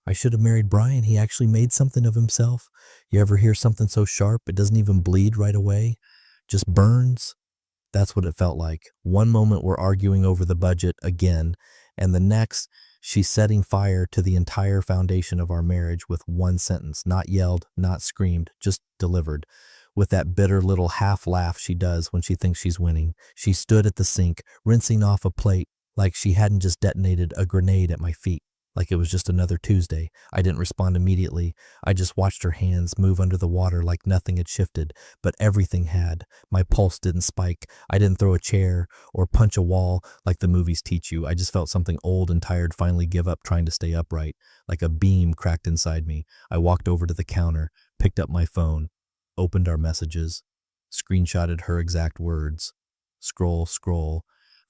I should have married Brian. He actually made something of himself. You ever hear something so sharp it doesn't even bleed right away? Just burns? That's what it felt like. One moment we're arguing over the budget again, and the next she's setting fire to the entire foundation of our marriage with one sentence, not yelled, not screamed, just delivered. With that bitter little half laugh she does when she thinks she's winning. She stood at the sink, rinsing off a plate like she hadn't just detonated a grenade at my feet, like it was just another Tuesday. I didn't respond immediately. I just watched her hands move under the water like nothing had shifted, but everything had. My pulse didn't spike. I didn't throw a chair or punch a wall like the movies teach you. I just felt something old and tired finally give up trying to stay upright, like a beam cracked inside me. I walked over to the counter, picked up my phone, opened our messages, screenshotted her exact words. Scroll,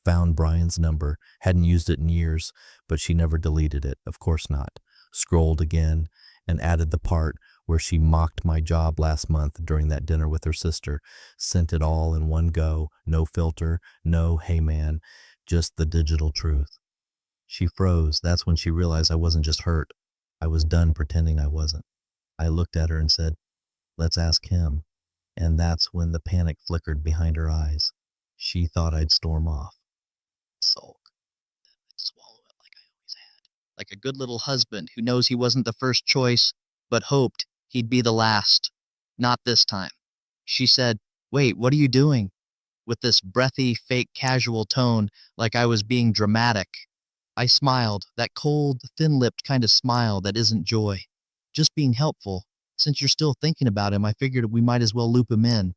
found Brian's number. Hadn't used it in years, but she never deleted it. Of course not. Scrolled again and added the part where she mocked my job last month during that dinner with her sister. Sent it all in one go. No filter, no hey man, just the digital truth. She froze. That's when she realized I wasn't just hurt. I was done pretending I wasn't. I looked at her and said, "Let's ask him." And that's when the panic flickered behind her eyes. She thought I'd storm off. Sulk. Swallow it like I always had. Like a good little husband who knows he wasn't the first choice, but hoped he'd be the last. Not this time. She said, "Wait, what are you doing?" With this breathy, fake casual tone, like I was being dramatic. I smiled, that cold, thin-lipped kind of smile that isn't joy. Just being helpful. Since you're still thinking about him, I figured we might as well loop him in.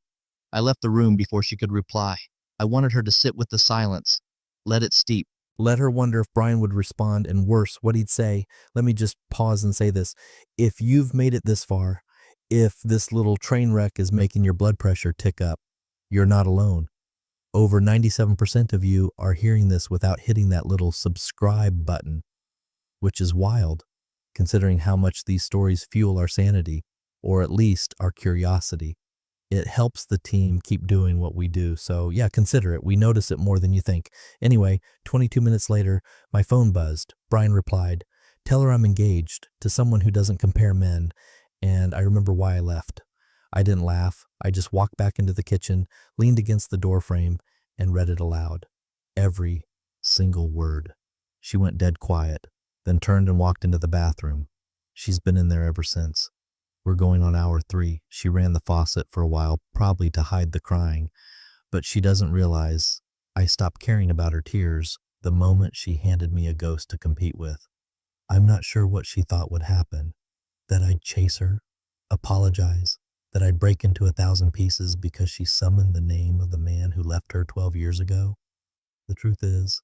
I left the room before she could reply. I wanted her to sit with the silence. Let it steep. Let her wonder if Brian would respond, and worse, what he'd say. Let me just pause and say this. If you've made it this far, if this little train wreck is making your blood pressure tick up, you're not alone. Over 97% of you are hearing this without hitting that little subscribe button, which is wild, considering how much these stories fuel our sanity, or at least our curiosity. It helps the team keep doing what we do. So yeah, consider it. We notice it more than you think. Anyway, 22 minutes later, my phone buzzed. Brian replied, "Tell her I'm engaged to someone who doesn't compare men." And I remember why I left. I didn't laugh. I just walked back into the kitchen, leaned against the door frame, and read it aloud. Every single word. She went dead quiet, then turned and walked into the bathroom. She's been in there ever since. We're going on hour 3. She ran the faucet for a while, probably to hide the crying, but she doesn't realize I stopped caring about her tears the moment she handed me a ghost to compete with. I'm not sure what she thought would happen, that I'd chase her, apologize, that I'd break into 1,000 pieces because she summoned the name of the man who left her 12 years ago. The truth is,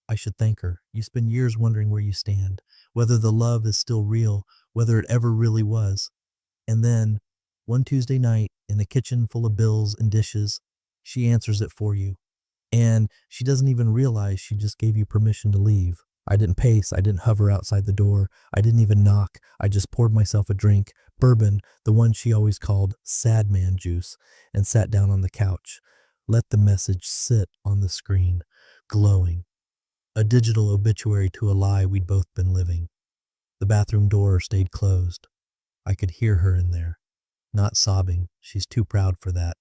I should thank her. You spend years wondering where you stand, whether the love is still real, whether it ever really was. And then, one Tuesday night, in a kitchen full of bills and dishes, she answers it for you. And she doesn't even realize she just gave you permission to leave. I didn't pace, I didn't hover outside the door, I didn't even knock. I just poured myself a drink, bourbon, the one she always called sad man juice, and sat down on the couch. Let the message sit on the screen, glowing. A digital obituary to a lie we'd both been living. The bathroom door stayed closed. I could hear her in there, not sobbing, she's too proud for that,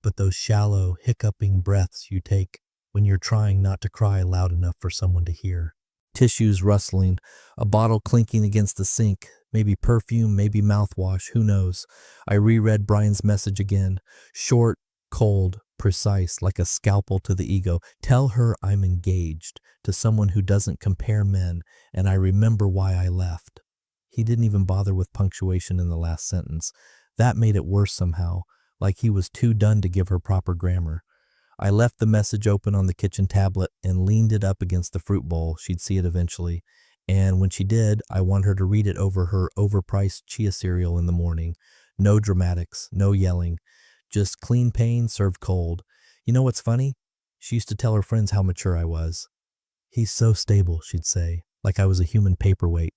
but those shallow, hiccuping breaths you take when you're trying not to cry loud enough for someone to hear. Tissues rustling, a bottle clinking against the sink, maybe perfume, maybe mouthwash, who knows. I reread Brian's message again, short, cold, precise, like a scalpel to the ego. Tell her I'm engaged to someone who doesn't compare men, and I remember why I left. He didn't even bother with punctuation in the last sentence. That made it worse somehow, like he was too done to give her proper grammar. I left the message open on the kitchen tablet and leaned it up against the fruit bowl. She'd see it eventually. And when she did, I want her to read it over her overpriced chia cereal in the morning. No dramatics, no yelling. Just clean pain served cold. You know what's funny? She used to tell her friends how mature I was. "He's so stable," she'd say, like I was a human paperweight.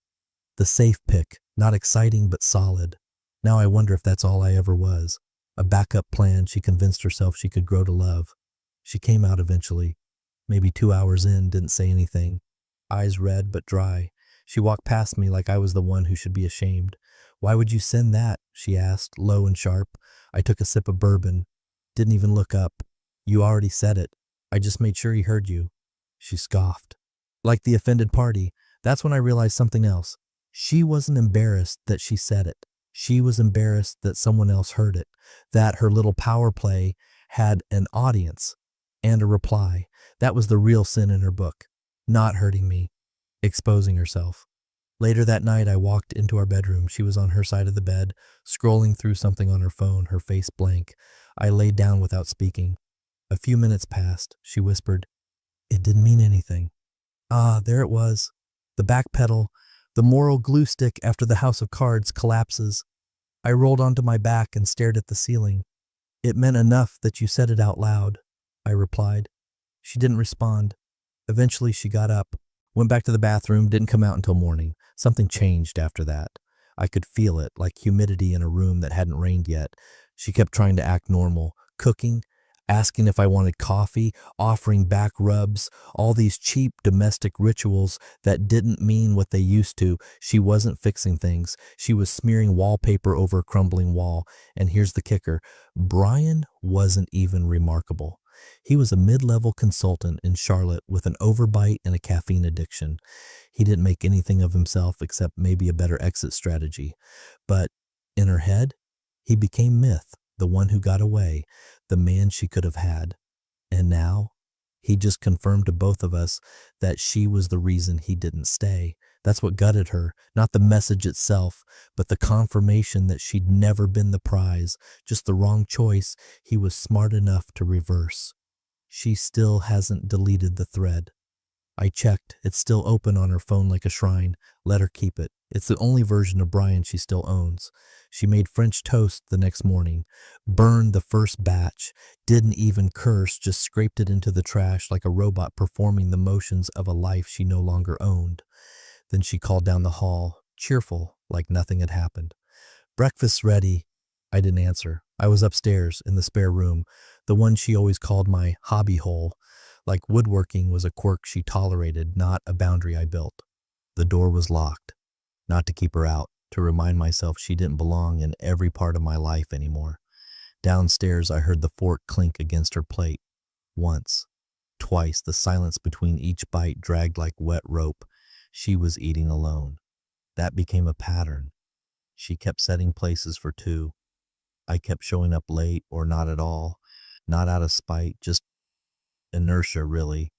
The safe pick, not exciting but solid. Now I wonder if that's all I ever was. A backup plan she convinced herself she could grow to love. She came out eventually. Maybe 2 hours in, didn't say anything. Eyes red but dry. She walked past me like I was the one who should be ashamed. Why would you send that? She asked, low and sharp. I took a sip of bourbon. Didn't even look up. You already said it. I just made sure he heard you. She scoffed. Like the offended party. That's when I realized something else. She wasn't embarrassed that she said it. She was embarrassed that someone else heard it, that her little power play had an audience and a reply. That was the real sin in her book. Not hurting me, exposing herself. Later that night, I walked into our bedroom. She was on her side of the bed, scrolling through something on her phone, her face blank. I laid down without speaking. A few minutes passed. She whispered, "It didn't mean anything." Ah, there it was. The back pedal, the moral glue stick after the house of cards collapses. I rolled onto my back and stared at the ceiling. "It meant enough that you said it out loud," I replied. She didn't respond. Eventually she got up, went back to the bathroom, didn't come out until morning. Something changed after that. I could feel it, like humidity in a room that hadn't rained yet. She kept trying to act normal, cooking, asking if I wanted coffee, offering back rubs, all these cheap domestic rituals that didn't mean what they used to. She wasn't fixing things. She was smearing wallpaper over a crumbling wall. And here's the kicker. Brian wasn't even remarkable. He was a mid-level consultant in Charlotte with an overbite and a caffeine addiction. He didn't make anything of himself except maybe a better exit strategy. But in her head, he became myth, the one who got away, the man she could have had. And now, he just confirmed to both of us that she was the reason he didn't stay. That's what gutted her, not the message itself, but the confirmation that she'd never been the prize, just the wrong choice he was smart enough to reverse. She still hasn't deleted the thread. I checked. It's still open on her phone like a shrine. Let her keep it. It's the only version of Brian she still owns. She made French toast the next morning, burned the first batch, didn't even curse, just scraped it into the trash like a robot performing the motions of a life she no longer owned. Then she called down the hall, cheerful, like nothing had happened. "Breakfast's ready." I didn't answer. I was upstairs in the spare room, the one she always called my hobby hole. Like woodworking was a quirk she tolerated, not a boundary I built. The door was locked. Not to keep her out, to remind myself she didn't belong in every part of my life anymore. Downstairs, I heard the fork clink against her plate. Once, twice, the silence between each bite dragged like wet rope. She was eating alone. That became a pattern. She kept setting places for two. I kept showing up late or not at all. Not out of spite, just inertia, really.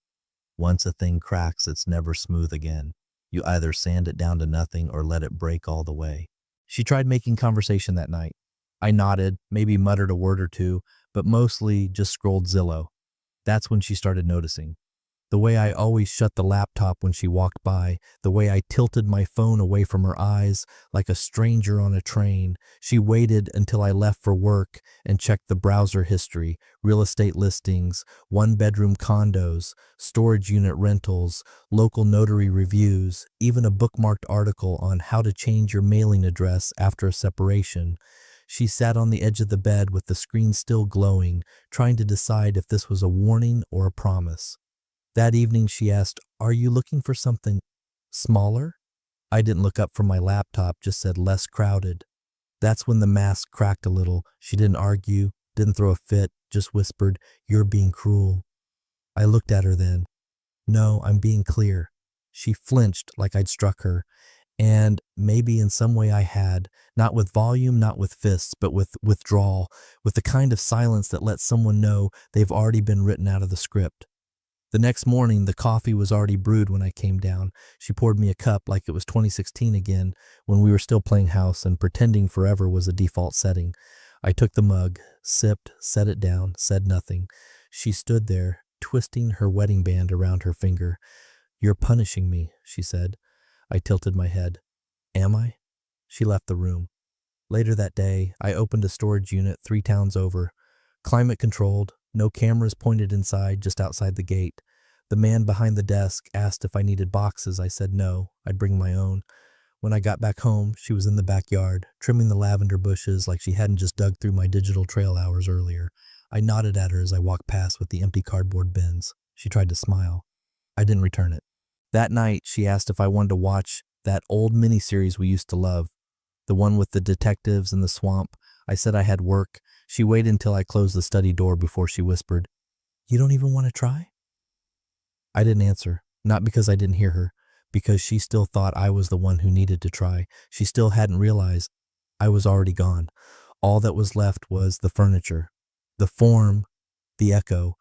Once a thing cracks, it's never smooth again. You either sand it down to nothing or let it break all the way. She tried making conversation that night. I nodded, maybe muttered a word or two, but mostly just scrolled Zillow. That's when she started noticing. The way I always shut the laptop when she walked by, the way I tilted my phone away from her eyes like a stranger on a train. She waited until I left for work and checked the browser history, real estate listings, one-bedroom condos, storage unit rentals, local notary reviews, even a bookmarked article on how to change your mailing address after a separation. She sat on the edge of the bed with the screen still glowing, trying to decide if this was a warning or a promise. That evening she asked, "Are you looking for something smaller?" I didn't look up from my laptop, just said less crowded. That's when the mask cracked a little. She didn't argue, didn't throw a fit, just whispered, "You're being cruel." I looked at her then. "No, I'm being clear." She flinched like I'd struck her. And maybe in some way I had, not with volume, not with fists, but with withdrawal, with the kind of silence that lets someone know they've already been written out of the script. The next morning, the coffee was already brewed when I came down. She poured me a cup like it was 2016 again, when we were still playing house and pretending forever was a default setting. I took the mug, sipped, set it down, said nothing. She stood there, twisting her wedding band around her finger. "You're punishing me," she said. I tilted my head. "Am I?" She left the room. Later that day, I opened a storage unit 3 towns over. Climate controlled, no cameras pointed inside, just outside the gate. The man behind the desk asked if I needed boxes. I said no, I'd bring my own. When I got back home, she was in the backyard, trimming the lavender bushes like she hadn't just dug through my digital trail hours earlier. I nodded at her as I walked past with the empty cardboard bins. She tried to smile. I didn't return it. That night, she asked if I wanted to watch That old miniseries we used to love, the one with the detectives in the swamp. I said I had work. She waited until I closed the study door before she whispered, "You don't even want to try?" I didn't answer, not because I didn't hear her, because she still thought I was the one who needed to try. She still hadn't realized I was already gone. All that was left was the furniture, the form, the echo,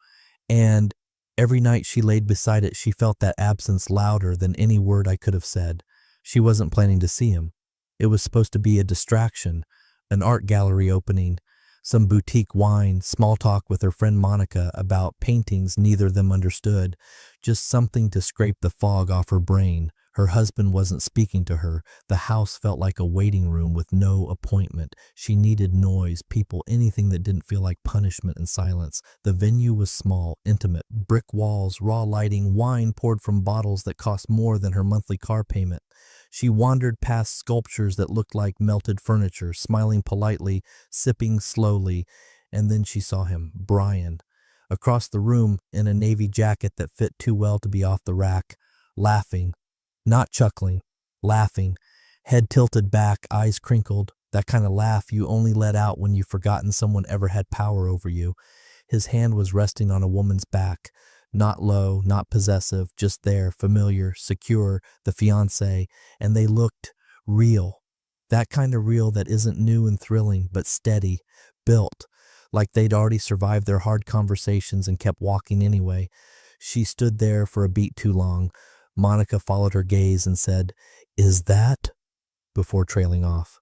and every night she laid beside it, she felt that absence louder than any word I could have said. She wasn't planning to see him. It was supposed to be a distraction, an art gallery opening, some boutique wine, small talk with her friend Monica about paintings neither of them understood, just something to scrape the fog off her brain. Her husband wasn't speaking to her. The house felt like a waiting room with no appointment. She needed noise, people, anything that didn't feel like punishment and silence. The venue was small, intimate, brick walls, raw lighting, wine poured from bottles that cost more than her monthly car payment. She wandered past sculptures that looked like melted furniture, smiling politely, sipping slowly, and then she saw him, Brian, across the room in a navy jacket that fit too well to be off the rack, laughing, not chuckling, laughing, head tilted back, eyes crinkled, that kind of laugh you only let out when you've forgotten someone ever had power over you. His hand was resting on a woman's back, not low, not possessive, just there, familiar, secure, the fiancé, and they looked real. That kind of real that isn't new and thrilling, but steady, built, like they'd already survived their hard conversations and kept walking anyway. She stood there for a beat too long. Monica followed her gaze and said, "Is that?" before trailing off.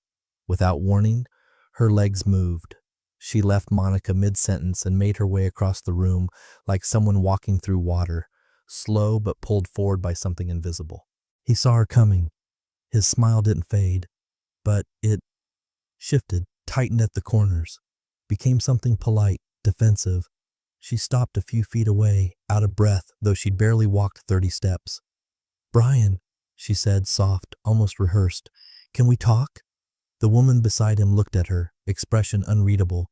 Without warning, her legs moved. She left Monica mid-sentence and made her way across the room like someone walking through water, slow but pulled forward by something invisible. He saw her coming. His smile didn't fade, but it shifted, tightened at the corners, became something polite, defensive. She stopped a few feet away, out of breath, though she'd barely walked 30 steps. "Brian," she said, soft, almost rehearsed, "can we talk?" The woman beside him looked at her, expression unreadable.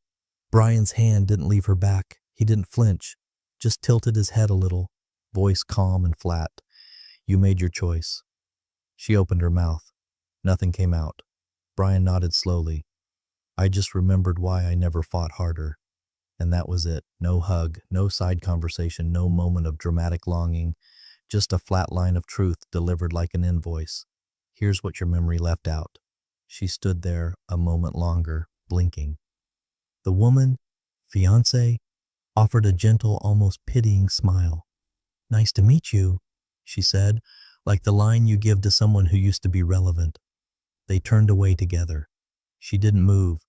Brian's hand didn't leave her back. He didn't flinch, just tilted his head a little, voice calm and flat. "You made your choice." She opened her mouth. Nothing came out. Brian nodded slowly. "I just remembered why I never fought harder." And that was it. No hug, no side conversation, no moment of dramatic longing, just a flat line of truth delivered like an invoice. "Here's what your memory left out." She stood there a moment longer, blinking. The woman, fiancé, offered a gentle, almost pitying smile. "Nice to meet you," she said, like the line you give to someone who used to be relevant. They turned away together. She didn't move,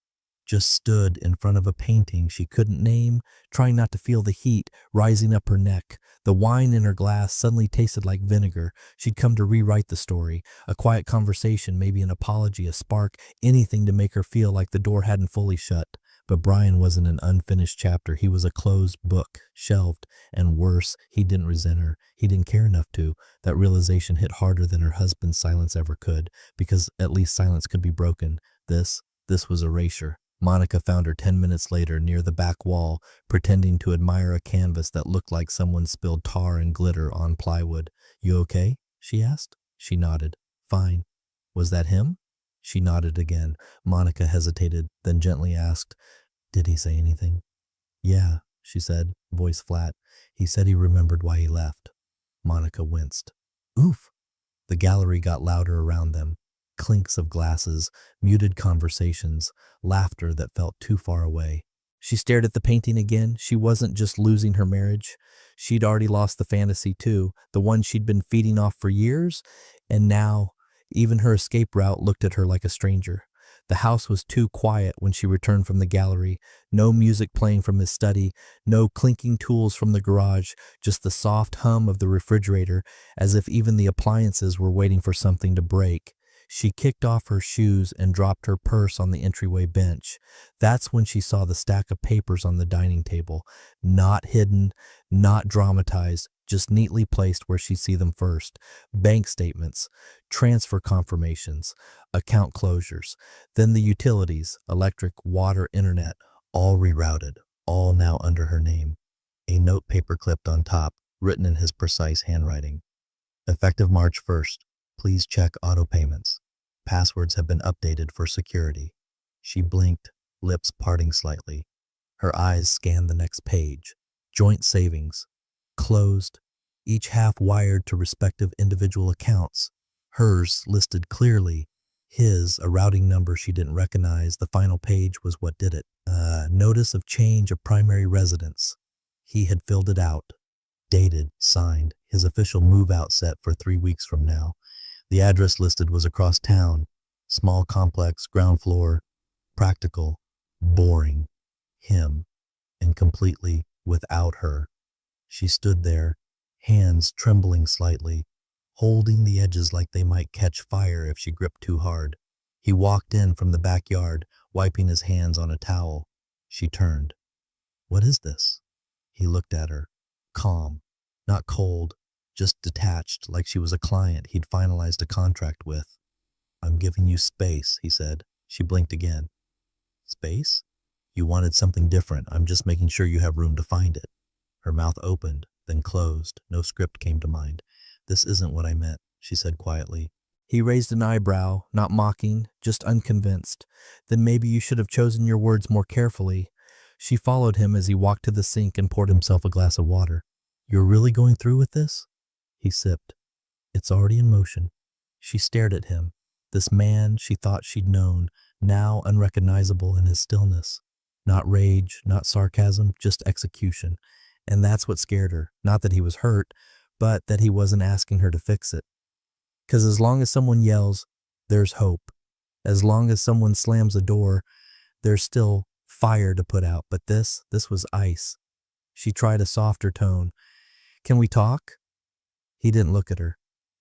just stood in front of a painting she couldn't name, trying not to feel the heat rising up her neck. The wine in her glass suddenly tasted like vinegar. She'd come to rewrite the story, a quiet conversation, maybe an apology, a spark, anything to make her feel like the door hadn't fully shut. But Brian wasn't an unfinished chapter. He was a closed book, shelved, and worse, he didn't resent her. He didn't care enough to. That realization hit harder than her husband's silence ever could, because at least silence could be broken. This was erasure. Monica found her 10 minutes later near the back wall, pretending to admire a canvas that looked like someone spilled tar and glitter on plywood. "You okay?" she asked. She nodded. "Fine." "Was that him?" She nodded again. Monica hesitated, then gently asked, "Did he say anything?" "Yeah," she said, voice flat. "He said he remembered why he left." Monica winced. "Oof." The gallery got louder around them. Clinks of glasses, muted conversations, laughter that felt too far away. She stared at the painting again. She wasn't just losing her marriage. She'd already lost the fantasy too, the one she'd been feeding off for years, and now even her escape route looked at her like a stranger. The house was too quiet when she returned from the gallery. No music playing from his study, no clinking tools from the garage, just the soft hum of the refrigerator, as if even the appliances were waiting for something to break. She kicked off her shoes and dropped her purse on the entryway bench. That's when she saw the stack of papers on the dining table. Not hidden, not dramatized, just neatly placed where she'd see them first. Bank statements, transfer confirmations, account closures. Then the utilities, electric, water, internet, all rerouted, all now under her name. A note paper clipped on top, written in his precise handwriting. Effective March 1st. Please check auto payments. Passwords have been updated for security. She blinked, lips parting slightly. Her eyes scanned the next page. Joint savings. Closed. Each half wired to respective individual accounts. Hers listed clearly. His, a routing number she didn't recognize. The final page was what did it. Notice of change of primary residence. He had filled it out. Dated, signed. His official move-out set for 3 weeks from now. The address listed was across town. Small complex, ground floor. Practical. Boring. Him. And completely without her. She stood there, hands trembling slightly, holding the edges like they might catch fire if she gripped too hard. He walked in from the backyard, wiping his hands on a towel. She turned. What is this? He looked at her, calm, not cold, just detached, like she was a client he'd finalized a contract with. I'm giving you space, he said. She blinked again. Space? You wanted something different. I'm just making sure you have room to find it. Her mouth opened, then closed. No script came to mind. This isn't what I meant, she said quietly. He raised an eyebrow, not mocking, just unconvinced. Then maybe you should have chosen your words more carefully. She followed him as he walked to the sink and poured himself a glass of water. You're really going through with this? He sipped. It's already in motion. She stared at him. This man she thought she'd known, now unrecognizable in his stillness. Not rage, not sarcasm, just execution. And that's what scared her. Not that he was hurt, but that he wasn't asking her to fix it. 'Cause as long as someone yells, there's hope. As long as someone slams a door, there's still fire to put out. But this was ice. She tried a softer tone. Can we talk? He didn't look at her,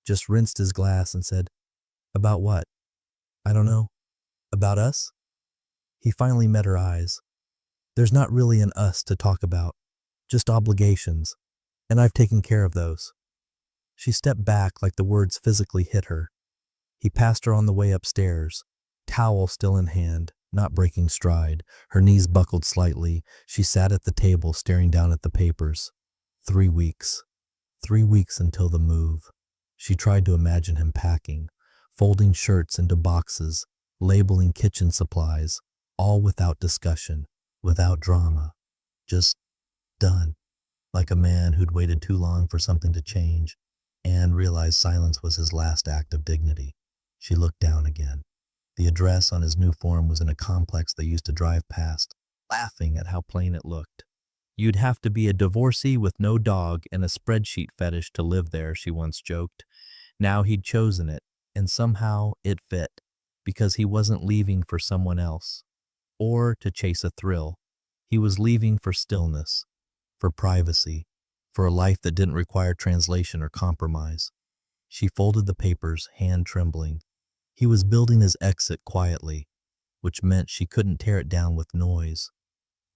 just rinsed his glass and said, About what? I don't know. About us? He finally met her eyes. There's not really an us to talk about, just obligations, and I've taken care of those. She stepped back like the words physically hit her. He passed her on the way upstairs, towel still in hand, not breaking stride. Her knees buckled slightly. She sat at the table staring down at the papers. 3 weeks. 3 weeks until the move. She tried to imagine him packing, folding shirts into boxes, labeling kitchen supplies, all without discussion, without drama. Just done. Like a man who'd waited too long for something to change and realized silence was his last act of dignity. She looked down again. The address on his new form was in a complex they used to drive past, laughing at how plain it looked. You'd have to be a divorcee with no dog and a spreadsheet fetish to live there, she once joked. Now he'd chosen it, and somehow it fit, because he wasn't leaving for someone else, or to chase a thrill. He was leaving for stillness, for privacy, for a life that didn't require translation or compromise. She folded the papers, hand trembling. He was building his exit quietly, which meant she couldn't tear it down with noise.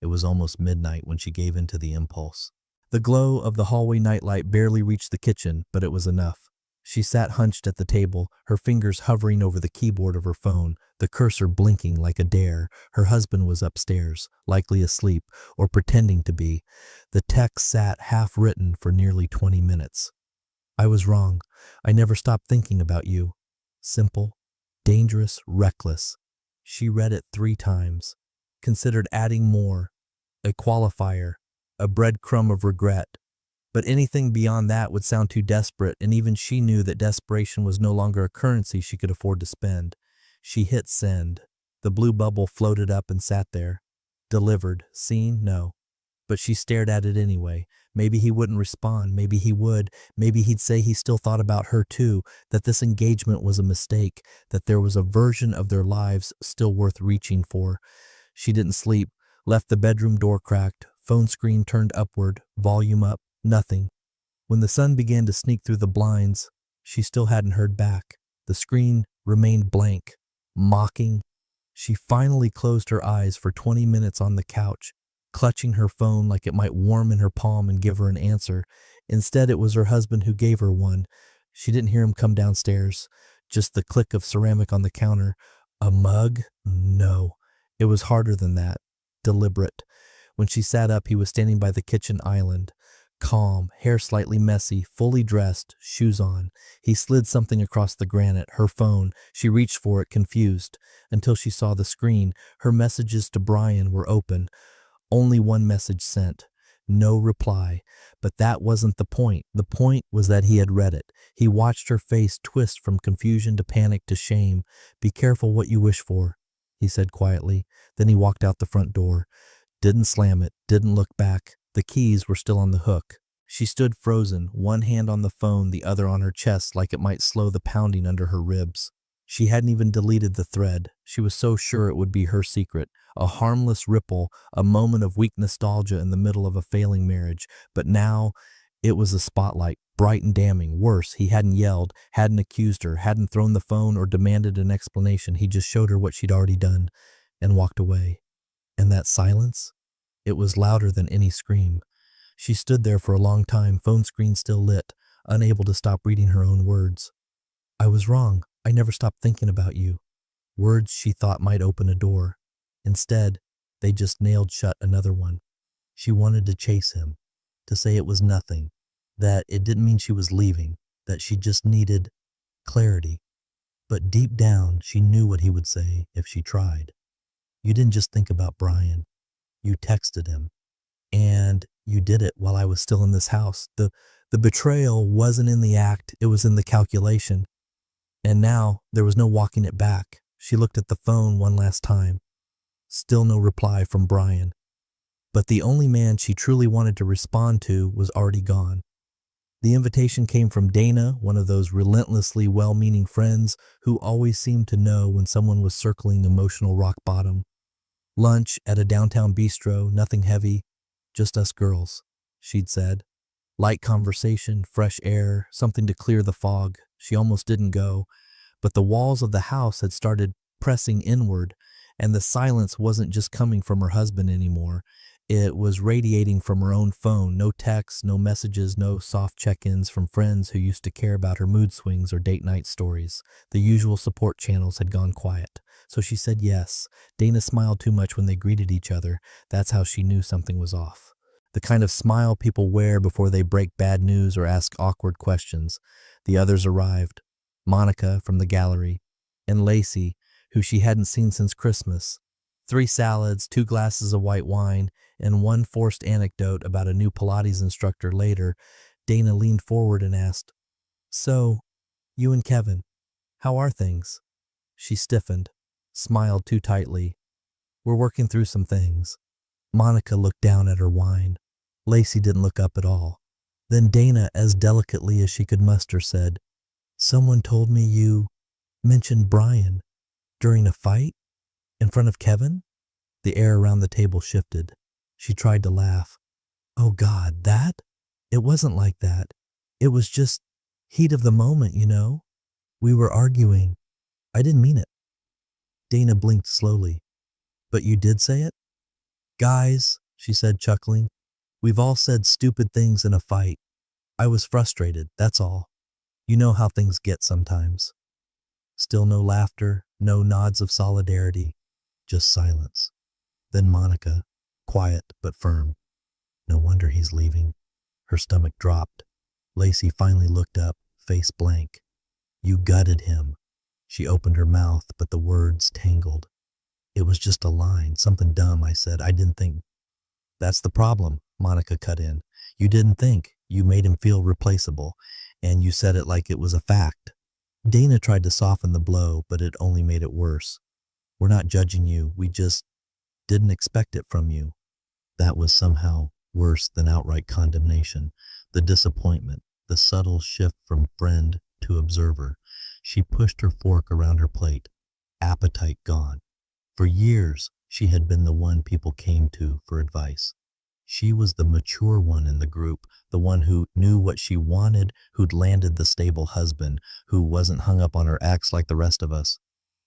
It was almost midnight when she gave in to the impulse. The glow of the hallway nightlight barely reached the kitchen, but it was enough. She sat hunched at the table, her fingers hovering over the keyboard of her phone, the cursor blinking like a dare. Her husband was upstairs, likely asleep, or pretending to be. The text sat half-written for nearly 20 minutes. I was wrong. I never stopped thinking about you. Simple, dangerous, reckless. She read it 3 times, considered adding more, a qualifier, a breadcrumb of regret. But anything beyond that would sound too desperate, and even she knew that desperation was no longer a currency she could afford to spend. She hit send. The blue bubble floated up and sat there. Delivered. Seen? No. But she stared at it anyway. Maybe he wouldn't respond. Maybe he would. Maybe he'd say he still thought about her too, that this engagement was a mistake, that there was a version of their lives still worth reaching for. She didn't sleep, left the bedroom door cracked, phone screen turned upward, volume up, nothing. When the sun began to sneak through the blinds, she still hadn't heard back. The screen remained blank, mocking. She finally closed her eyes for 20 minutes on the couch, clutching her phone like it might warm in her palm and give her an answer. Instead, it was her husband who gave her one. She didn't hear him come downstairs, just the click of ceramic on the counter. A mug? No. It was harder than that. Deliberate. When she sat up, he was standing by the kitchen island, Calm, hair slightly messy, fully dressed, shoes on. He slid something across the granite, her phone. She reached for it, confused, until she saw the screen. Her messages to Brian were open. Only one message sent. No reply. But that wasn't the point. The point was that he had read it. He watched her face twist from confusion to panic to shame. "Be careful what you wish for," he said quietly. Then he walked out the front door. Didn't slam it, didn't look back. The keys were still on the hook. She stood frozen, one hand on the phone, the other on her chest like it might slow the pounding under her ribs. She hadn't even deleted the thread. She was so sure it would be her secret. A harmless ripple, a moment of weak nostalgia in the middle of a failing marriage. But now it was a spotlight, bright and damning. Worse, he hadn't yelled, hadn't accused her, hadn't thrown the phone or demanded an explanation. He just showed her what she'd already done and walked away. And that silence? It was louder than any scream. She stood there for a long time, phone screen still lit, unable to stop reading her own words. "I was wrong. I never stopped thinking about you." Words she thought might open a door. Instead, they just nailed shut another one. She wanted to chase him, to say it was nothing, that it didn't mean she was leaving, that she just needed clarity. But deep down, she knew what he would say if she tried. "You didn't just think about Brian. You texted him. And you did it while I was still in this house. The betrayal wasn't in the act, it was in the calculation. And now there was no walking it back." She looked at the phone one last time. Still no reply from Brian. But the only man she truly wanted to respond to was already gone. The invitation came from Dana, one of those relentlessly well-meaning friends who always seemed to know when someone was circling emotional rock bottom. Lunch at a downtown bistro, nothing heavy, just us girls, she'd said. Light conversation, fresh air, something to clear the fog. She almost didn't go, but the walls of the house had started pressing inward, and the silence wasn't just coming from her husband anymore. It was radiating from her own phone. No texts, no messages, no soft check-ins from friends who used to care about her mood swings or date night stories. The usual support channels had gone quiet. So she said yes. Dana smiled too much when they greeted each other. That's how she knew something was off. The kind of smile people wear before they break bad news or ask awkward questions. The others arrived. Monica from the gallery, and Lacey, who she hadn't seen since Christmas. 3 salads, 2 glasses of white wine, and one forced anecdote about a new Pilates instructor later. Dana leaned forward and asked, "So, you and Kevin, how are things?" She stiffened, smiled too tightly. "We're working through some things." Monica looked down at her wine. Lacey didn't look up at all. Then Dana, as delicately as she could muster, said, "Someone told me you mentioned Brian during a fight in front of Kevin?" The air around the table shifted. She tried to laugh. "Oh God, that? It wasn't like that. It was just heat of the moment, you know? We were arguing. I didn't mean it." Dana blinked slowly. "But you did say it?" "Guys," she said, chuckling, "we've all said stupid things in a fight. I was frustrated, that's all. You know how things get sometimes." Still no laughter, no nods of solidarity, just silence. Then Monica, quiet but firm. "No wonder he's leaving." Her stomach dropped. Lacey finally looked up, face blank. "You gutted him." She opened her mouth, but the words tangled. "It was just a line, something dumb I said. I didn't think." "That's the problem," Monica cut in. "You didn't think. You made him feel replaceable, and you said it like it was a fact." Dana tried to soften the blow, but it only made it worse. "We're not judging you. We just didn't expect it from you." That was somehow worse than outright condemnation. The disappointment, the subtle shift from friend to observer. She pushed her fork around her plate, appetite gone. For years, she had been the one people came to for advice. She was the mature one in the group, the one who knew what she wanted, who'd landed the stable husband, who wasn't hung up on her ex like the rest of us.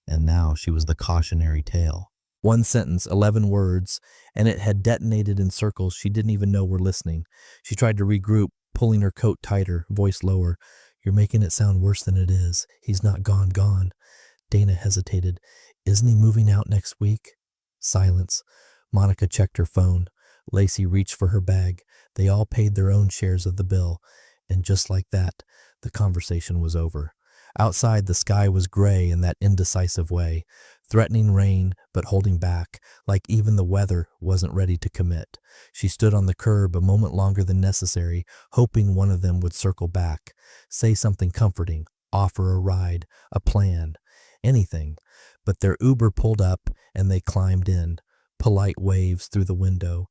And now she was the cautionary tale. 1 sentence, 11 words, and it had detonated in circles she didn't even know were listening. She tried to regroup, pulling her coat tighter, voice lower. "You're making it sound worse than it is. He's not gone. Dana hesitated. "Isn't he moving out next week?" Silence. Monica checked her phone. Lacey reached for her bag. They all paid their own shares of the bill, and just like that, the conversation was over. Outside, the sky was gray in that indecisive way, threatening rain but holding back, like even the weather wasn't ready to commit. She stood on the curb a moment longer than necessary, hoping one of them would circle back, say something comforting, offer a ride, a plan, anything. But their Uber pulled up and they climbed in, polite waves through the window.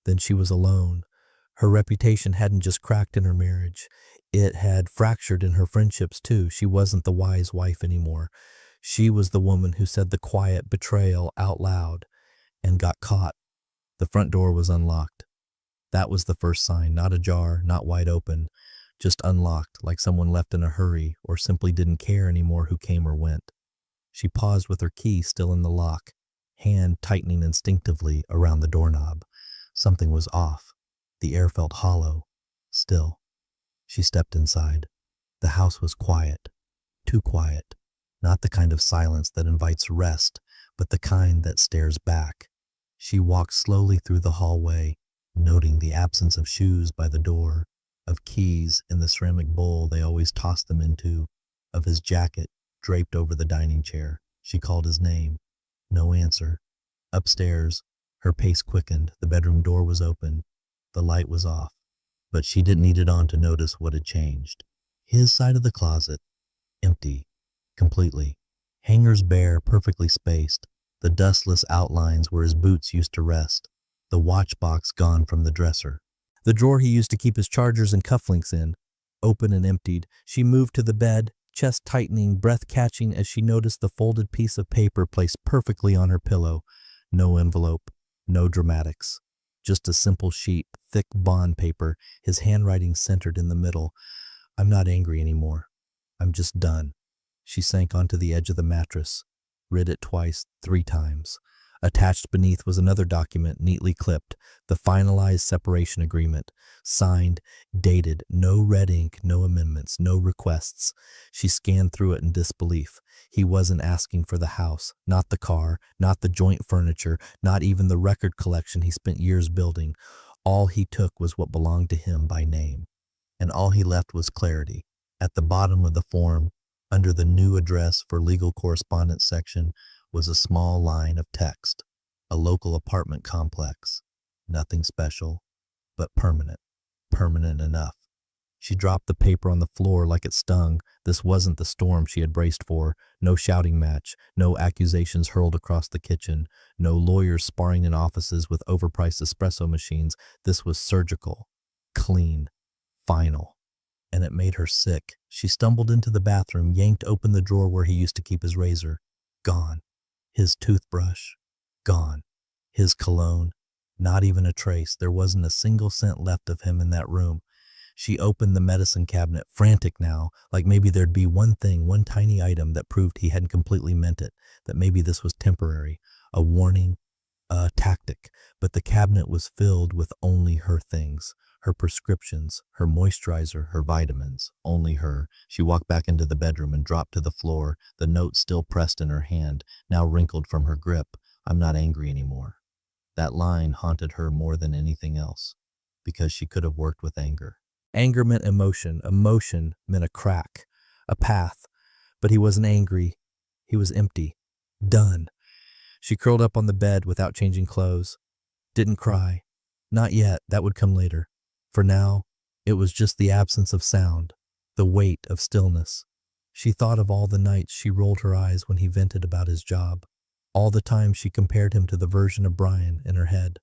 Then she was alone. Her reputation hadn't just cracked in her marriage. It had fractured in her friendships too. She wasn't the wise wife anymore. She was the woman who said the quiet betrayal out loud and got caught. The front door was unlocked. That was the first sign, not ajar, not wide open, just unlocked, like someone left in a hurry or simply didn't care anymore who came or went. She paused with her key still in the lock, hand tightening instinctively around the doorknob. Something was off. The air felt hollow, still. She stepped inside. The house was quiet, too quiet. Not the kind of silence that invites rest, but the kind that stares back. She walked slowly through the hallway, noting the absence of shoes by the door, of keys in the ceramic bowl they always tossed them into, of his jacket draped over the dining chair. She called his name. No answer. Upstairs, her pace quickened. The bedroom door was open. The light was off. But she didn't need it on to notice what had changed. His side of the closet, empty, completely. Hangers bare, perfectly spaced. The dustless outlines where his boots used to rest. The watch box gone from the dresser. The drawer he used to keep his chargers and cufflinks in, open and emptied. She moved to the bed, chest tightening, breath catching as she noticed the folded piece of paper placed perfectly on her pillow. No envelope, no dramatics. Just a simple sheet, thick bond paper, his handwriting centered in the middle. I'm not angry anymore. I'm just done. She sank onto the edge of the mattress, read it twice, 3 times. Attached beneath was another document, neatly clipped, the finalized separation agreement, signed, dated, no red ink, no amendments, no requests. She scanned through it in disbelief. He wasn't asking for the house, not the car, not the joint furniture, not even the record collection he spent years building. All he took was what belonged to him by name. And all he left was clarity. At the bottom of the form, under the new address for legal correspondence section, was a small line of text. A local apartment complex. Nothing special, but permanent. Permanent enough. She dropped the paper on the floor like it stung. This wasn't the storm she had braced for. No shouting match. No accusations hurled across the kitchen. No lawyers sparring in offices with overpriced espresso machines. This was surgical. Clean. Final. And it made her sick. She stumbled into the bathroom, yanked open the drawer where he used to keep his razor. Gone. His toothbrush. Gone. His cologne. Not even a trace. There wasn't a single scent left of him in that room. She opened the medicine cabinet, frantic now, like maybe there'd be one thing, one tiny item that proved he hadn't completely meant it, that maybe this was temporary, a warning, a tactic. But the cabinet was filled with only her things. Her prescriptions, her moisturizer, her vitamins, only her. She walked back into the bedroom and dropped to the floor, the note still pressed in her hand, now wrinkled from her grip. I'm not angry anymore. That line haunted her more than anything else, because she could have worked with anger. Anger meant emotion. Emotion meant a crack, a path. But he wasn't angry. He was empty. Done. She curled up on the bed without changing clothes. Didn't cry. Not yet. That would come later. For now, it was just the absence of sound, the weight of stillness. She thought of all the nights she rolled her eyes when he vented about his job. All the time she compared him to the version of Brian in her head,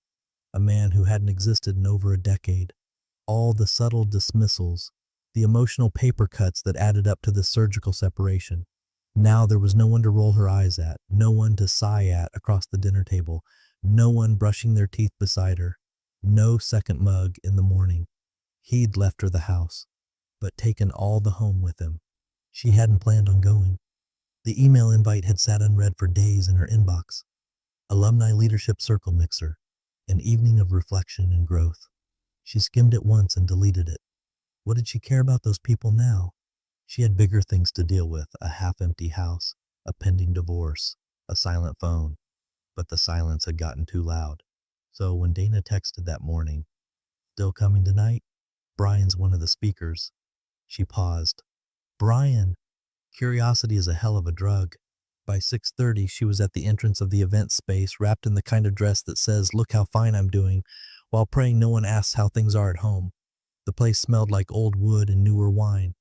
a man who hadn't existed in over a decade. All the subtle dismissals, the emotional paper cuts that added up to the surgical separation. Now there was no one to roll her eyes at, no one to sigh at across the dinner table, no one brushing their teeth beside her, no second mug in the morning. He'd left her the house, but taken all the home with him. She hadn't planned on going. The email invite had sat unread for days in her inbox. Alumni Leadership Circle Mixer, an evening of reflection and growth. She skimmed it once and deleted it. What did she care about those people now? She had bigger things to deal with, a half-empty house, a pending divorce, a silent phone. But the silence had gotten too loud. So when Dana texted that morning, "Still coming tonight? Brian's one of the speakers." She paused. Brian! Curiosity is a hell of a drug. By 6:30, she was at the entrance of the event space, wrapped in the kind of dress that says, "Look how fine I'm doing," while praying no one asks how things are at home. The place smelled like old wood and newer wine.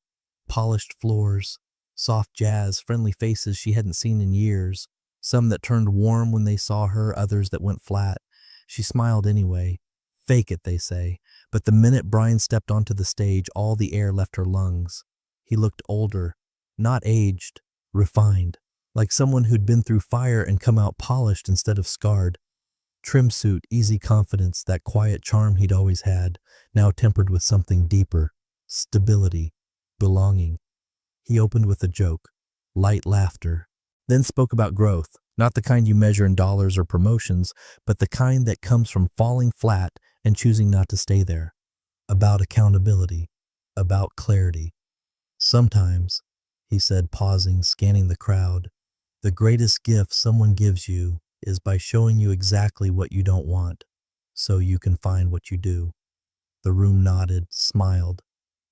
Polished floors, soft jazz, friendly faces she hadn't seen in years, some that turned warm when they saw her, others that went flat. She smiled anyway. Fake it, they say. But the minute Brian stepped onto the stage, all the air left her lungs. He looked older, not aged, refined, like someone who'd been through fire and come out polished instead of scarred. Trim suit, easy confidence, that quiet charm he'd always had, now tempered with something deeper, stability, belonging. He opened with a joke, light laughter, then spoke about growth, not the kind you measure in dollars or promotions, but the kind that comes from falling flat and choosing not to stay there. About accountability, about clarity. "Sometimes," he said, pausing, scanning the crowd, "the greatest gift someone gives you is by showing you exactly what you don't want, so you can find what you do." The room nodded, smiled.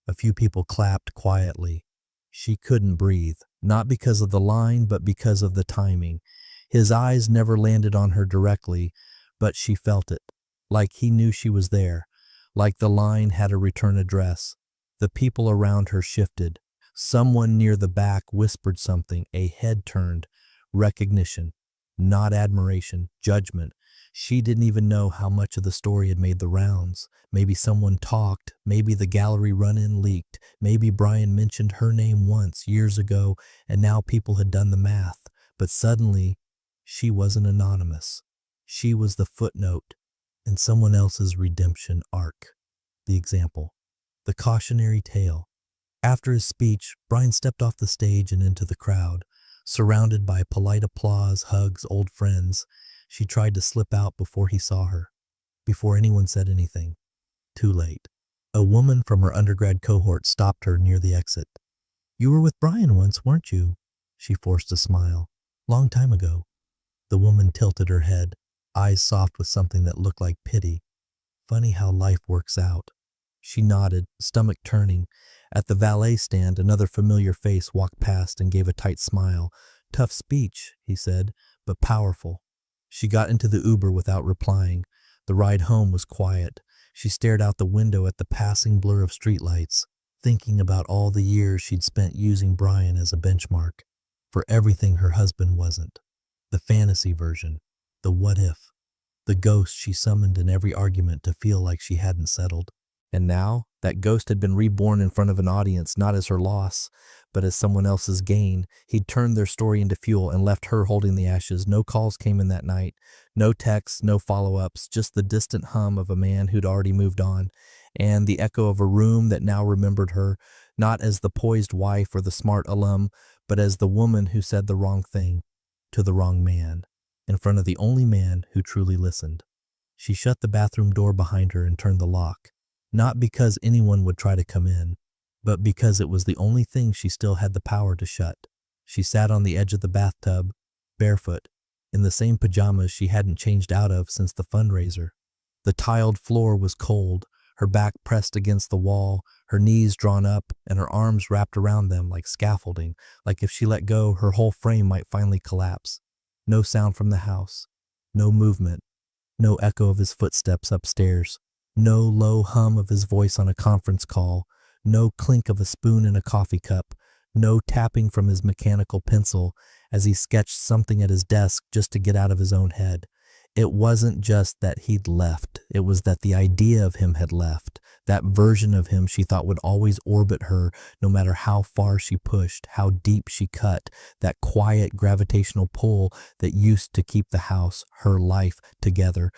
A few people clapped quietly. She couldn't breathe, not because of the line, but because of the timing. His eyes never landed on her directly, but she felt it, like he knew she was there, like the line had a return address. The people around her shifted. Someone near the back whispered something, a head turned. Recognition, not admiration, judgment. She didn't even know how much of the story had made the rounds. Maybe someone talked, maybe the gallery run-in leaked, maybe Brian mentioned her name once, years ago, and now people had done the math. But suddenly, she wasn't anonymous. She was the footnote in someone else's redemption arc. The example, the cautionary tale. After his speech, Brian stepped off the stage and into the crowd. Surrounded by polite applause, hugs, old friends, she tried to slip out before he saw her, before anyone said anything. Too late. A woman from her undergrad cohort stopped her near the exit. "You were with Brian once, weren't you?" She forced a smile. "Long time ago." The woman tilted her head, eyes soft with something that looked like pity. "Funny how life works out." She nodded, stomach turning. At the valet stand, another familiar face walked past and gave a tight smile. "Tough speech," he said, "but powerful." She got into the Uber without replying. The ride home was quiet. She stared out the window at the passing blur of streetlights, thinking about all the years she'd spent using Brian as a benchmark for everything her husband wasn't. The fantasy version, the what if, the ghost she summoned in every argument to feel like she hadn't settled. And now, that ghost had been reborn in front of an audience, not as her loss, but as someone else's gain. He'd turned their story into fuel and left her holding the ashes. No calls came in that night, no texts, no follow-ups, just the distant hum of a man who'd already moved on, and the echo of a room that now remembered her, not as the poised wife or the smart alum, but as the woman who said the wrong thing to the wrong man, in front of the only man who truly listened. She shut the bathroom door behind her and turned the lock. Not because anyone would try to come in, but because it was the only thing she still had the power to shut. She sat on the edge of the bathtub, barefoot, in the same pajamas she hadn't changed out of since the fundraiser. The tiled floor was cold, her back pressed against the wall, her knees drawn up, and her arms wrapped around them like scaffolding, like if she let go, her whole frame might finally collapse. No sound from the house, no movement, no echo of his footsteps upstairs. No low hum of his voice on a conference call, no clink of a spoon in a coffee cup, no tapping from his mechanical pencil as he sketched something at his desk just to get out of his own head. It wasn't just that he'd left, it was that the idea of him had left. That version of him she thought would always orbit her no matter how far she pushed, how deep she cut. That quiet gravitational pull that used to keep the house, her life, together.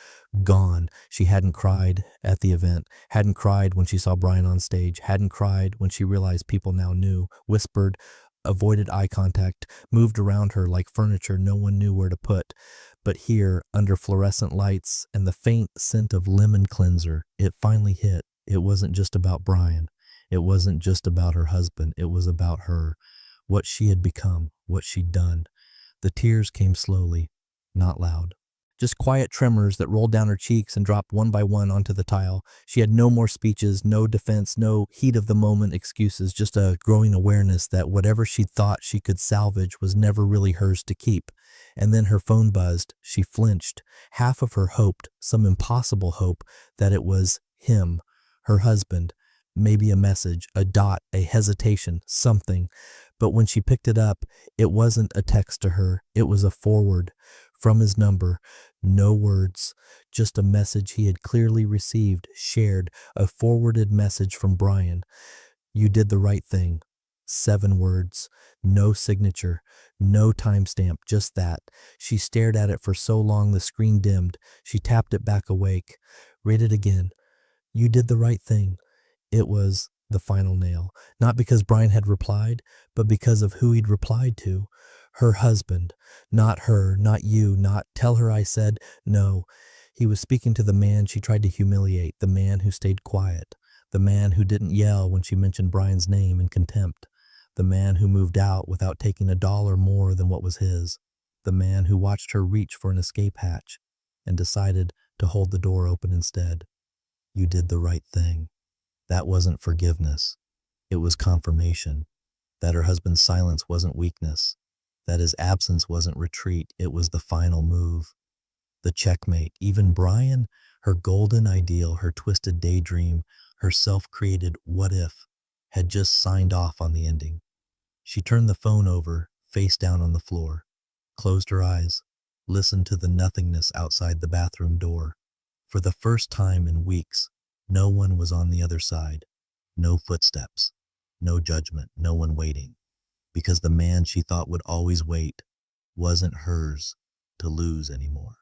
Gone. She hadn't cried at the event, hadn't cried when she saw Brian on stage, hadn't cried when she realized people now knew, whispered, avoided eye contact, moved around her like furniture no one knew where to put. But here, under fluorescent lights and the faint scent of lemon cleanser, it finally hit. It wasn't just about Brian. It wasn't just about her husband. It was about her, what she had become, what she'd done. The tears came slowly, not loud. just quiet tremors that rolled down her cheeks and dropped one by one onto the tile. She had no more speeches, no defense, no heat of the moment excuses, just a growing awareness that whatever she thought she could salvage was never really hers to keep. And then her phone buzzed. She flinched. Half of her hoped, some impossible hope, that it was him, her husband. Maybe a message, a dot, a hesitation, something. But when she picked it up, it wasn't a text to her. It was a forward from his number. No words, just a message he had clearly received, shared, a forwarded message from Brian. You did the right thing. 7 words, no signature, no timestamp, just that. She stared at it for so long the screen dimmed. She tapped it back awake. Read it again. You did the right thing. It was the final nail, not because Brian had replied, but because of who he'd replied to. Her husband, not her, not you, not tell her I said, no. He was speaking to the man she tried to humiliate, the man who stayed quiet, the man who didn't yell when she mentioned Brian's name in contempt, the man who moved out without taking $1 more than what was his, the man who watched her reach for an escape hatch and decided to hold the door open instead. You did the right thing. That wasn't forgiveness. It was confirmation that her husband's silence wasn't weakness, that his absence wasn't retreat. It was the final move, the checkmate. Even Brian, her golden ideal, her twisted daydream, her self-created what if, had just signed off on the ending. She turned the phone over, face down on the floor, closed her eyes, listened to the nothingness outside the bathroom door. For the first time in weeks, no one was on the other side. No footsteps, no judgment, no one waiting. Because the man she thought would always wait wasn't hers to lose anymore.